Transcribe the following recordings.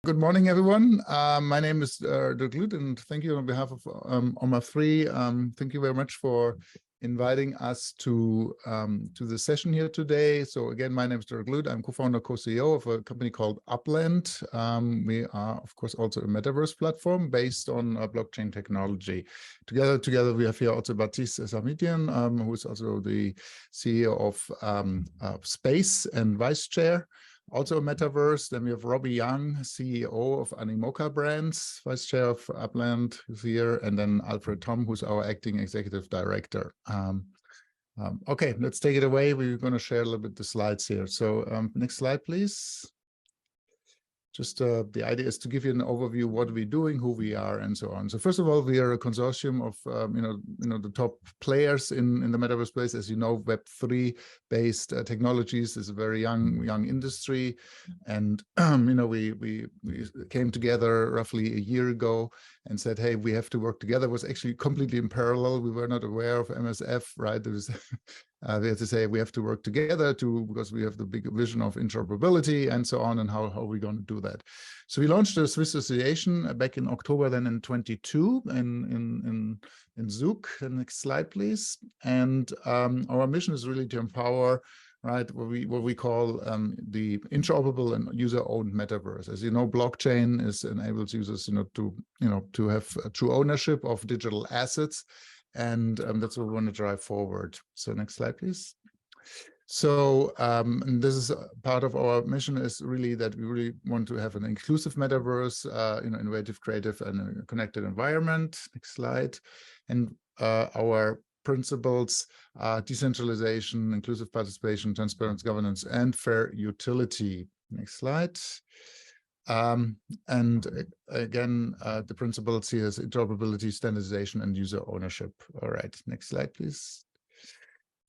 good morning, everyone. My name is Dirk, and thank you on behalf of OMA3. Thank you very much for inviting us to the session here today. So again, my name is Dirk. I'm co-founder, co-CEO of a company called Upland. We are, of course, also a Metaverse platform based on blockchain technology. Together, we have here also Batis Samadian, who is also the CEO of Space and Vice Chair. Also a Metaverse. Then we have Robby, CEO of Animoca Brands, Vice Chair of Upland, who's here, and then Alfred, who's our Acting Executive Director. Okay, let's take it away. We're going to share a little bit the slides here. So next slide, please. Just the idea is to give you an overview of what we're doing, who we are, and so on. So first of all, we are a consortium of the top players in the Metaverse space. As you know, Web3 based technologies is a very young industry, and we came together roughly a year ago and said, hey, we have to work together. It was actually completely in parallel. We were not aware of MSF, right? There was we have to say we have to work together because we have the big vision of interoperability and so on, and how are we going to do that. So we launched a Swiss association back in October, then in 22 in Zug. The next slide, please. And our mission is really to empower, right, what we call the interoperable and user-owned metaverse. As you know, blockchain enables users to have a true ownership of digital assets. And that's what we want to drive forward. So next slide, please. So and this is part of our mission, is really that we really want to have an inclusive metaverse, innovative, creative, and a connected environment. Next slide. And our principles are decentralization, inclusive participation, transparent governance, and fair utility. Next slide. And again, the principles here is interoperability, standardization, and user ownership. All right, next slide, please.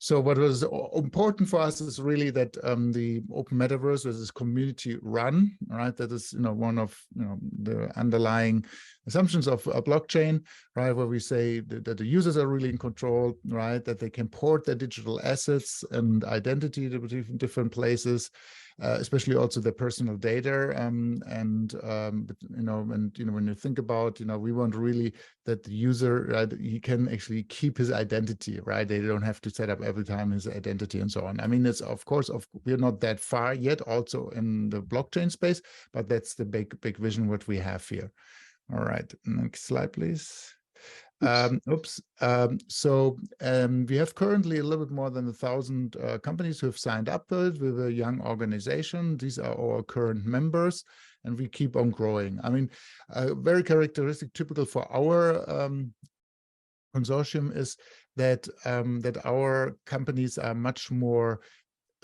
So what was important for us is really that the open metaverse is community run, right? That is, one of the underlying assumptions of a blockchain, right? Where we say that the users are really in control, right? That they can port their digital assets and identity to different places, especially also their personal data. When you think about, we want really that the user, right, he can actually keep his identity, right? They don't have to set up every time his identity and so on. I mean, it's of course, we're not that far yet also in the blockchain space, but that's the big vision what we have here. All right, next slide, please. So we have currently a little bit more than 1,000 companies who have signed up with a young organization. These are our current members, and we keep on growing. I mean, very characteristic, typical for our consortium is that our companies are much more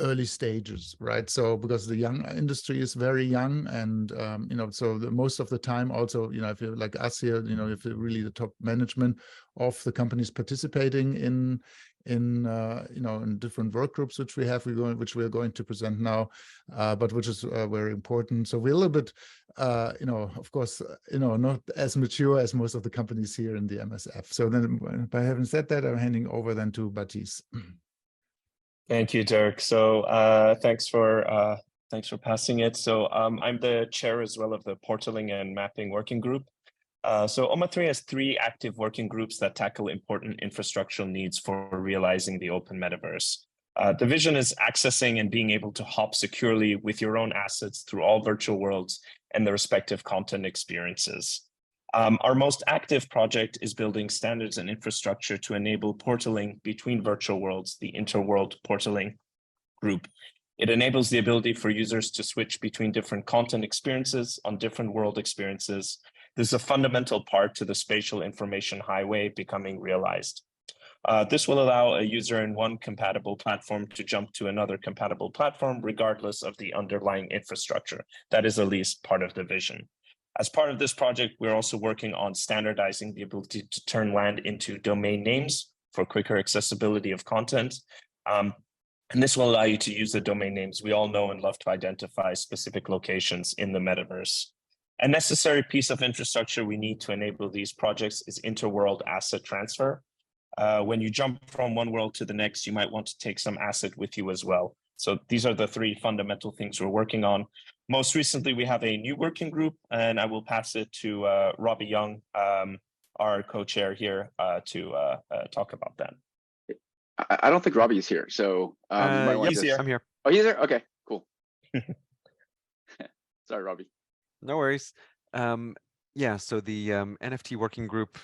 early stages, right? So because the young industry is very young, and so most of the time also, if you're like us here, if you're really the top management of the companies participating in different work groups which we have, which we are going to present now, but which is very important. So we're a little bit, of course, not as mature as most of the companies here in the MSF. So then, by having said that, I'm handing over then to Batis. Thank you, Dirk. So thanks for passing it. So I'm the chair as well of the portaling and mapping working group. So OMA3 has 3 active working groups that tackle important infrastructural needs for realizing the open metaverse. The vision is accessing and being able to hop securely with your own assets through all virtual worlds and the respective content experiences. Our most active project is building standards and infrastructure to enable portaling between virtual worlds, the interworld portaling group. It enables the ability for users to switch between different content experiences on different world experiences. This is a fundamental part to the spatial information highway becoming realized. This will allow a user in one compatible platform to jump to another compatible platform, regardless of the underlying infrastructure. That is at least part of the vision. As part of this project, we're also working on standardizing the ability to turn land into domain names for quicker accessibility of content. And this will allow you to use the domain names we all know and love to identify specific locations in the metaverse. A necessary piece of infrastructure we need to enable these projects is interworld asset transfer. When you jump from one world to the next, you might want to take some asset with you as well. So these are the 3 fundamental things we're working on. most recently, we have a new working group, and I will pass it to Robby Young, our co-chair here, to talk about that. I don't think Robby is here, so you might want He's here. I'm here. Oh, he's there. Okay, cool. Sorry, Robby. No worries. Yeah, so the NFT working group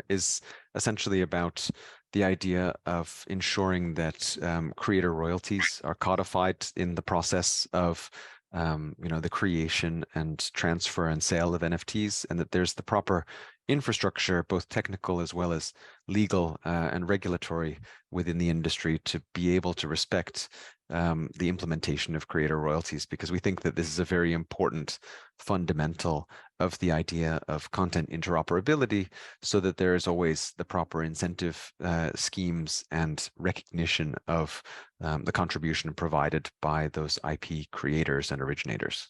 is essentially about the idea of ensuring that creator royalties are codified in the process of the creation and transfer and sale of NFTs, and that there's the proper infrastructure, both technical as well as legal and regulatory within the industry to be able to respect the implementation of creator royalties, because we think that this is a very important fundamental of the idea of content interoperability, so that there is always the proper incentive schemes and recognition of the contribution provided by those IP creators and originators.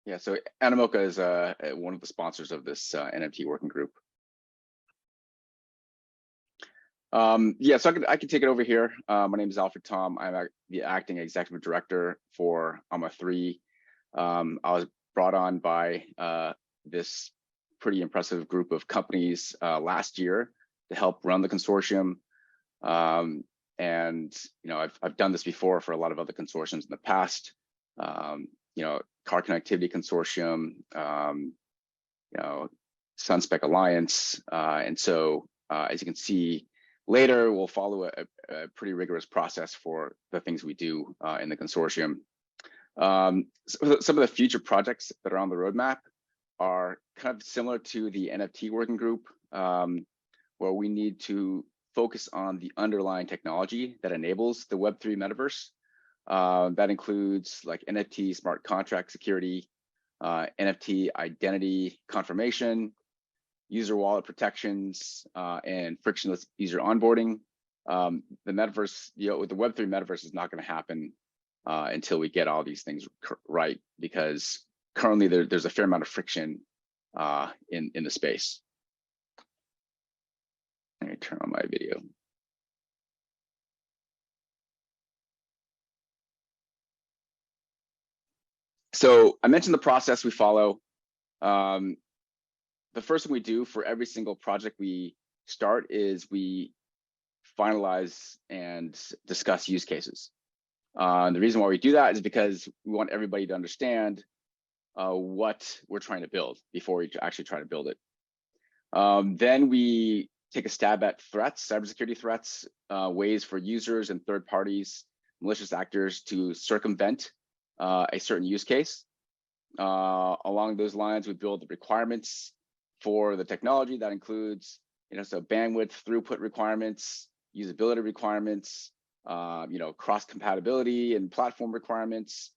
Yeah, so Animoca is one of the sponsors of this NFT working group. Yeah, so I can take it over here. My name is Alfred Tom. I'm the acting executive director for OMA3. I was brought on by this pretty impressive group of companies last year to help run the consortium. And I've done this before for a lot of other consortiums in the past. Car Connectivity Consortium, Sunspec Alliance, and so as you can see later, we'll follow a pretty rigorous process for the things we do in the consortium. So some of the future projects that are on the roadmap are kind of similar to the NFT working group, where we need to focus on the underlying technology that enables the Web3 metaverse. That includes like NFT smart contract security, NFT identity confirmation, user wallet protections, and frictionless user onboarding. The metaverse, with the Web3 metaverse is not going to happen until we get all these things right, because currently there's a fair amount of friction in the space. Let me turn on my video. So I mentioned the process we follow. The first thing we do for every single project we start is we finalize and discuss use cases. The reason why we do that is because we want everybody to understand what we're trying to build before we actually try to build it. Then we take a stab at threats, cybersecurity threats, ways for users and third parties, malicious actors to circumvent a certain use case. Along those lines, we build the requirements for the technology. That includes, so bandwidth, throughput requirements, usability requirements, cross compatibility and platform requirements.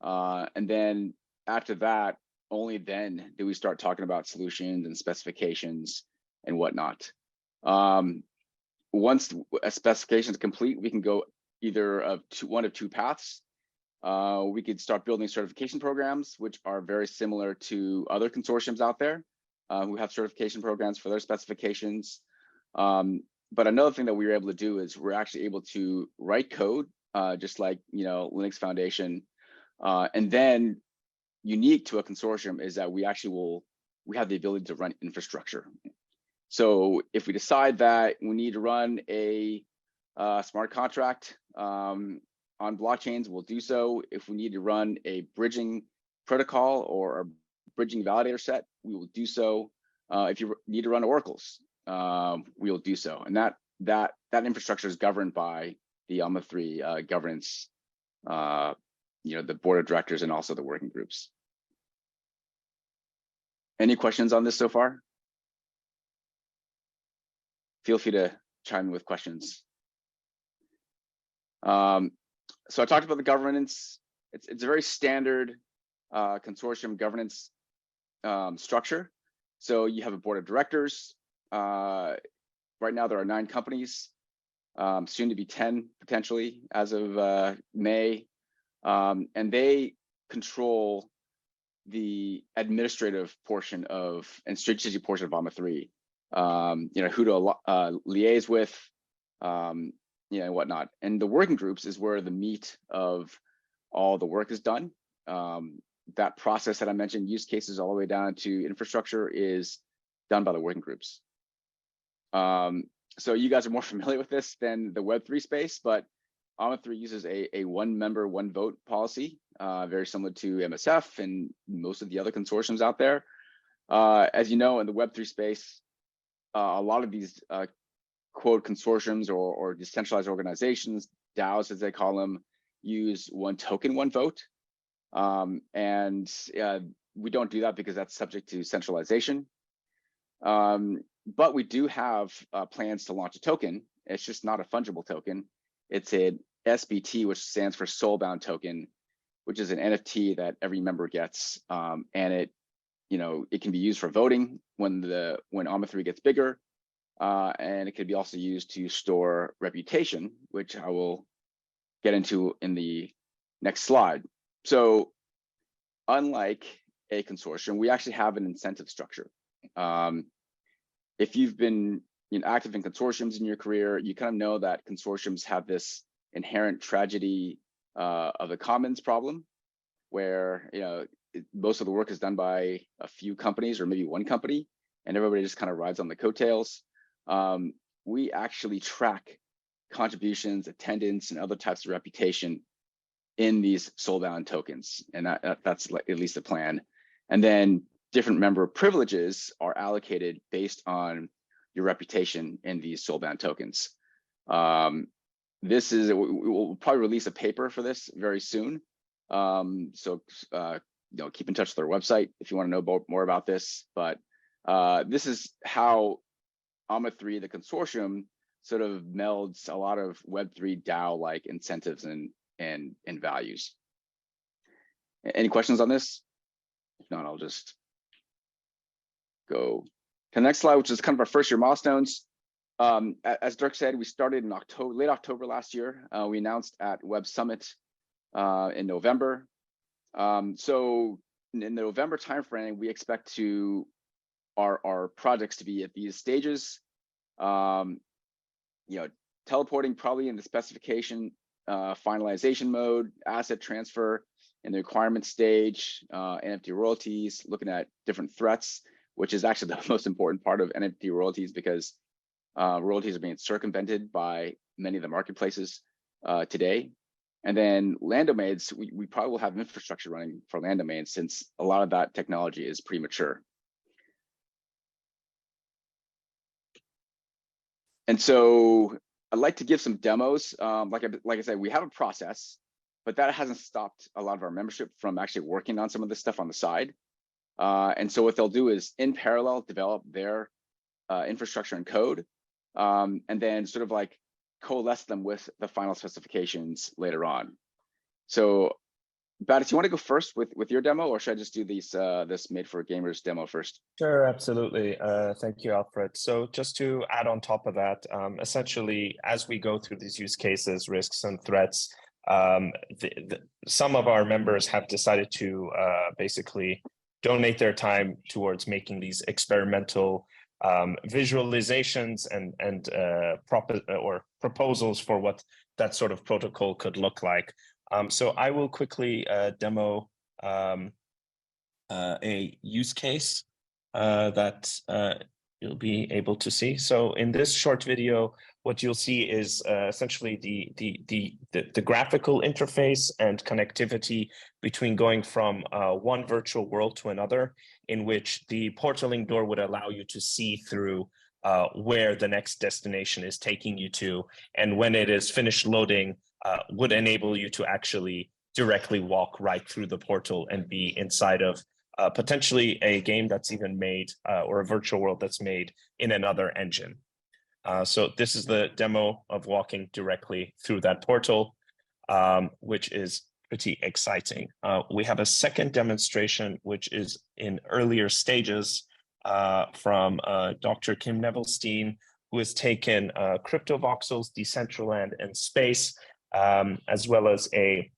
And then after that, only then do we start talking about solutions and specifications and whatnot. Once a specification is complete, we can go either of one of two paths. We could start building certification programs, which are very similar to other consortiums out there who have certification programs for their specifications. But another thing that we were able to do is we're actually able to write code, just like Linux Foundation. And then unique to a consortium is that we have the ability to run infrastructure. So if we decide that we need to run a smart contract on blockchains, we'll do so. If we need to run a bridging protocol or a bridging validator set, we will do so. If you need to run oracles, we will do so. And that infrastructure is governed by the OMA3 governance, the board of directors and also the working groups. Any questions on this so far? Feel free to chime in with questions. So I talked about the governance. It's a very standard consortium governance structure. So you have a board of directors. Right now there are 9 companies, soon to be 10 potentially as of May, and they control the administrative portion and strategic portion of OMA3. Who to liaise with, and whatnot. And the working groups is where the meat of all the work is done. That process that I mentioned, use cases all the way down to infrastructure, is done by the working groups. So you guys are more familiar with this than the Web3 space, but OMA3 uses a one member, one vote policy, very similar to MSF and most of the other consortiums out there. As you know, in the Web3 space, a lot of these quote consortiums or decentralized organizations, DAOs as they call them, use one token, one vote. And we don't do that because that's subject to centralization. But we do have plans to launch a token. It's just not a fungible token. It's an SBT, which stands for soul-bound token, which is an NFT that every member gets, and it can be used for voting when OMA3 gets bigger, and it could be also used to store reputation, which I will get into in the next slide. So, unlike a consortium, we actually have an incentive structure. If you've been active in consortiums in your career, you kind of know that consortiums have this inherent tragedy of the commons problem, where most of the work is done by a few companies or maybe one company, and everybody just kind of rides on the coattails. We actually track contributions, attendance, and other types of reputation in these soul-bound tokens, and that's at least the plan. And then different member privileges are allocated based on your reputation in these soul-bound tokens. We'll probably release a paper for this very soon. So keep in touch with our website if you want to know more about this. But this is how OMA3, the consortium, sort of melds a lot of Web3 DAO-like incentives and values. Any questions on this? If not, I'll just go to the next slide, which is kind of our first year milestones. As Dirk said, we started in late October last year. We announced at Web Summit in November. So in the November timeframe, we expect our projects to be at these stages. Teleporting probably in the specification finalization mode, asset transfer in the requirement stage, NFT royalties, looking at different threats, which is actually the most important part of NFT royalties, because royalties are being circumvented by many of the marketplaces today. And then land domains, we probably will have infrastructure running for land domains, since a lot of that technology is premature. And so I'd like to give some demos. Like I said, we have a process, but that hasn't stopped a lot of our membership from actually working on some of this stuff on the side. And so what they'll do is, in parallel, develop their infrastructure and code, and then sort of like coalesce them with the final specifications later on. So, Batis, you want to go first with your demo, or should I just do this Made for Gamers demo first? Sure, absolutely. Thank you, Alfred. So just to add on top of that, essentially, as we go through these use cases, risks, and threats, some of our members have decided to basically donate their time towards making these experimental visualizations and proposals for what that sort of protocol could look like. So I will quickly demo a use case that you'll be able to see. So in this short video, what you'll see is essentially the graphical interface and connectivity between going from one virtual world to another, in which the portaling door would allow you to see through where the next destination is taking you to, and when it is finished loading, would enable you to actually directly walk right through the portal and be inside of potentially a game that's even made or a virtual world that's made in another engine. So this is the demo of walking directly through that portal, which is pretty exciting. We have a second demonstration, which is in earlier stages from Dr. Kim Nevelstein, who has taken crypto voxels, Decentraland, and space, as well as a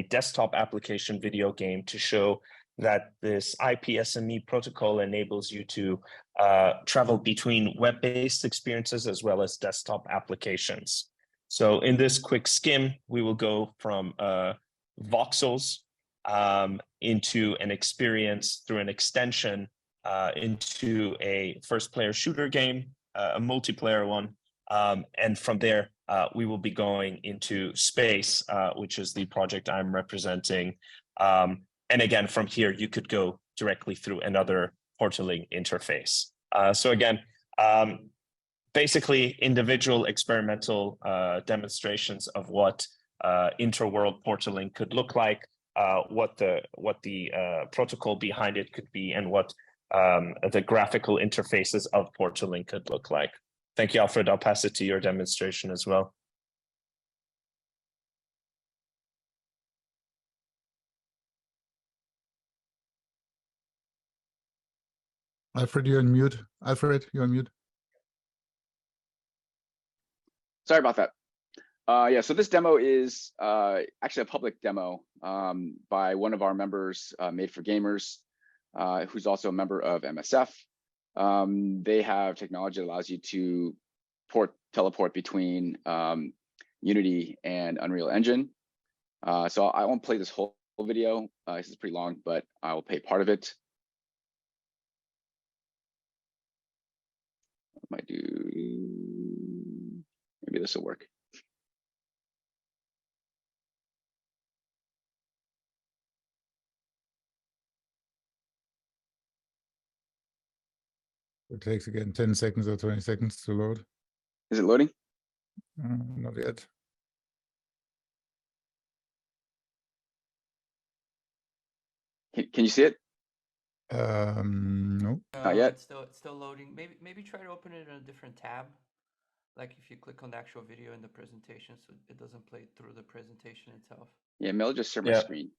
desktop application video game to show that this IPSME protocol enables you to travel between web-based experiences as well as desktop applications. So in this quick skim, we will go from voxels into an experience through an extension into a first-player shooter game, a multiplayer one, and from there we will be going into space, which is the project I'm representing. And again, from here you could go directly through another portaling interface. So again, basically individual experimental demonstrations of what interworld portaling could look like, what the protocol behind it could be, and what the graphical interfaces of portaling could look like. Thank you, Alfred. I'll pass it to your demonstration as well. Alfred, you're on mute. Alfred, you're on mute. Sorry about that. Yeah, so this demo is actually a public demo by one of our members, Made for Gamers, who's also a member of MSF. They have technology that allows you to teleport between Unity and Unreal Engine. So I won't play this whole video. This is pretty long, but I will play part of it. Might do, maybe this will work. It takes again 10 seconds or 20 seconds to load. Is it loading? Not yet. Can you see it? No. Not yet. It's still loading. Maybe try to open it in a different tab. Like if you click on the actual video in the presentation, so it doesn't play through the presentation itself. Yeah, maybe I'll just share my screen.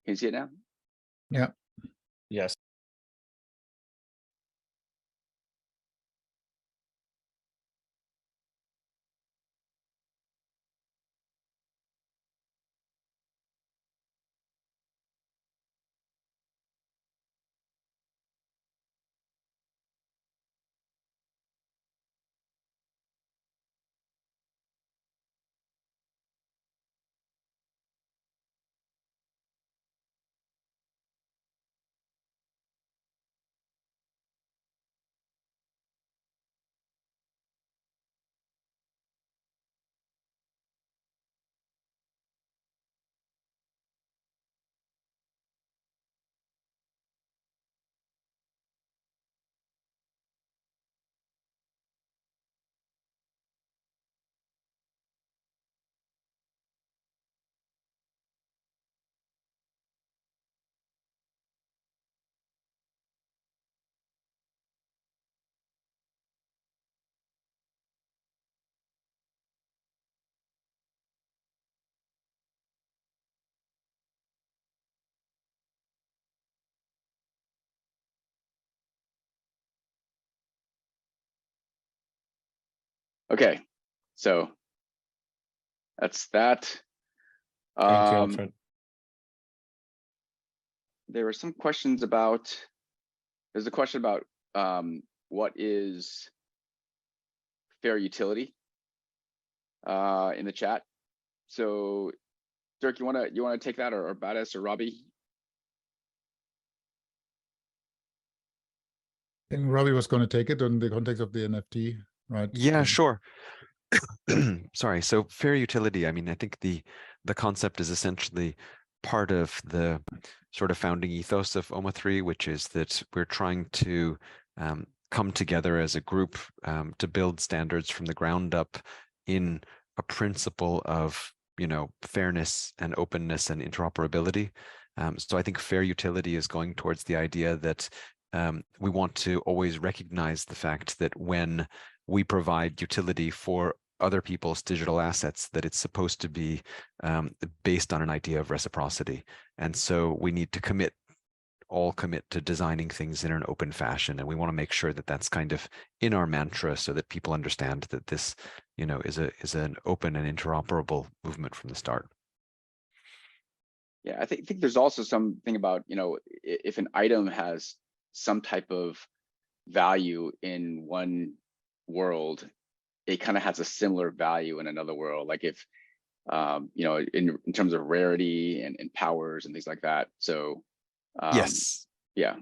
Can you see it now? Yeah. Yes. Okay, so that's that. Thank you, Alfred. There were some questions about, there's a question about what is fair utility in the chat. So Dirk, you wanna take that, or Batis or Robby? I think Robby was going to take it in the context of the NFT, right? Yeah, sure. Sorry. So fair utility. I mean, I think the concept is essentially part of the sort of founding ethos of OMA3, which is that we're trying to come together as a group to build standards from the ground up in a principle of, you know, fairness and openness and interoperability. So I think fair utility is going towards the idea that we want to always recognize the fact that when we provide utility for other people's digital assets, that it's supposed to be based on an idea of reciprocity. And so we need to all commit to designing things in an open fashion. And we want to make sure that that's kind of in our mantra, so that people understand that this, you know, is an open and interoperable movement from the start. Yeah, I think there's also something about, if an item has some type of value in one world, it kind of has a similar value in another world. Like if, in terms of rarity and powers and things like that. So, Yes. yeah.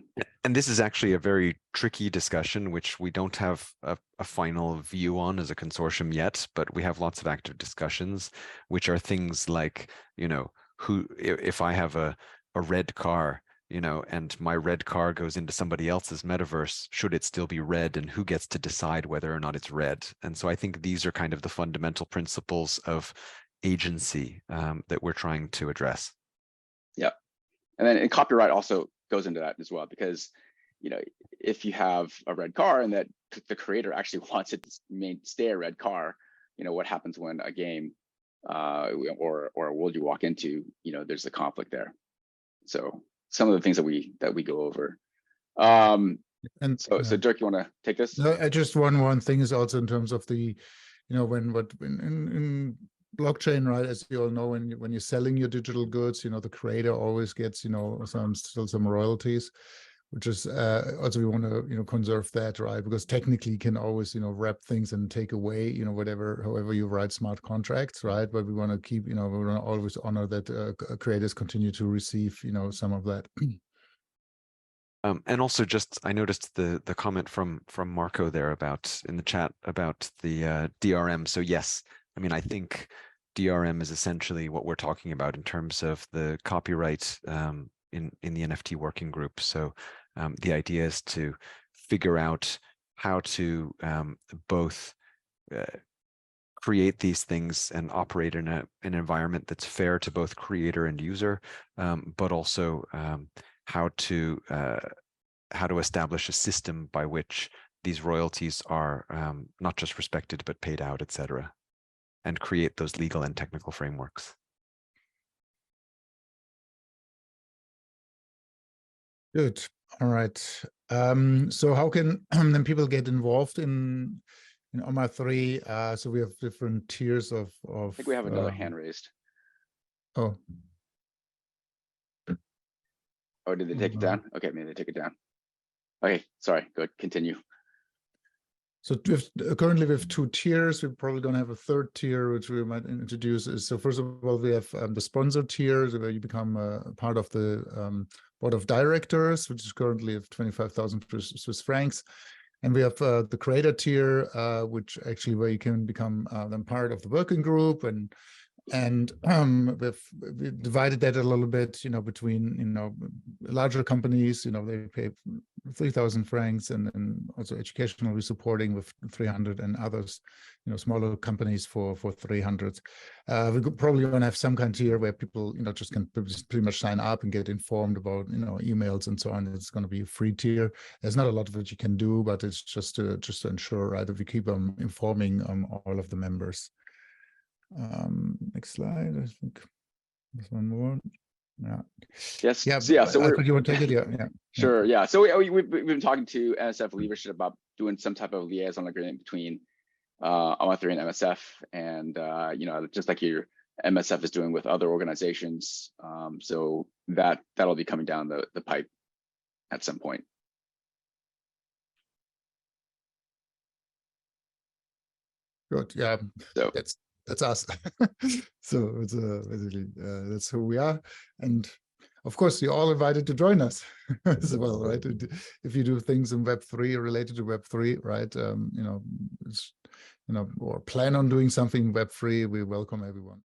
And this is actually a very tricky discussion, which we don't have a final view on as a consortium yet, but we have lots of active discussions, which are things like, if I have a red car, and my red car goes into somebody else's metaverse, should it still be red, and who gets to decide whether or not it's red? And so I think these are kind of the fundamental principles of agency that we're trying to address. Yeah. And then copyright also goes into that as well, because, if you have a red car and that the creator actually wants it to stay a red car, what happens when a game or a world you walk into, there's a conflict there. So some of the things that we go over. And so Dirk, you want to take this? No, I just one thing is also in terms of the, in blockchain, right? As you all know, when you're selling your digital goods, the creator always gets, some royalties, which is also we want to, conserve that, right? Because technically you can always, wrap things and take away, however you write smart contracts, right? But we want to keep, we want to always honor that creators continue to receive, some of that. And also I noticed the comment from Marco there in the chat about the DRM. So yes, I think DRM is essentially what we're talking about in terms of the copyright in the NFT working group. So the idea is to figure out how to both create these things and operate in an environment that's fair to both creator and user, but also how to establish a system by which these royalties are not just respected but paid out, etc., and create those legal and technical frameworks. Good. All right. So how can then people get involved in OMA3? So we have different tiers of. I think we have another hand raised. Oh. Oh, did they take it down? Okay, maybe they take it down. Okay, sorry. Good. Continue. So currently we have 2 tiers. We're probably going to have a 3rd tier, which we might introduce. So first of all, we have the sponsor tier, where you become a part of the board of directors, which is currently at 25,000 Swiss francs. And we have the creator tier, which actually where you can become then part of the working group, and we've divided that a little bit, between larger companies, they pay 3,000 francs, and also educational supporting with 300, and others, smaller companies for 300. We could probably want to have some kind of tier where people, just can pretty much sign up and get informed about, emails and so on. It's going to be a free tier. There's not a lot of it you can do, but it's just to ensure, right, that we keep informing all of the members. Next slide. I think there's one more. Yeah. Yes. Yeah. So Alfred, you want to take it? Yeah. Sure. Yeah. So we've been talking to NSF leadership about doing some type of liaison agreement between OMA3 and MSF, and just like your MSF is doing with other organizations. So that'll be coming down the pipe at some point. Good. Yeah. So that's us. So it's basically that's who we are, and of course you're all invited to join us as well, right? If you do things in Web3 related to Web3, right? Or plan on doing something Web3, we welcome everyone.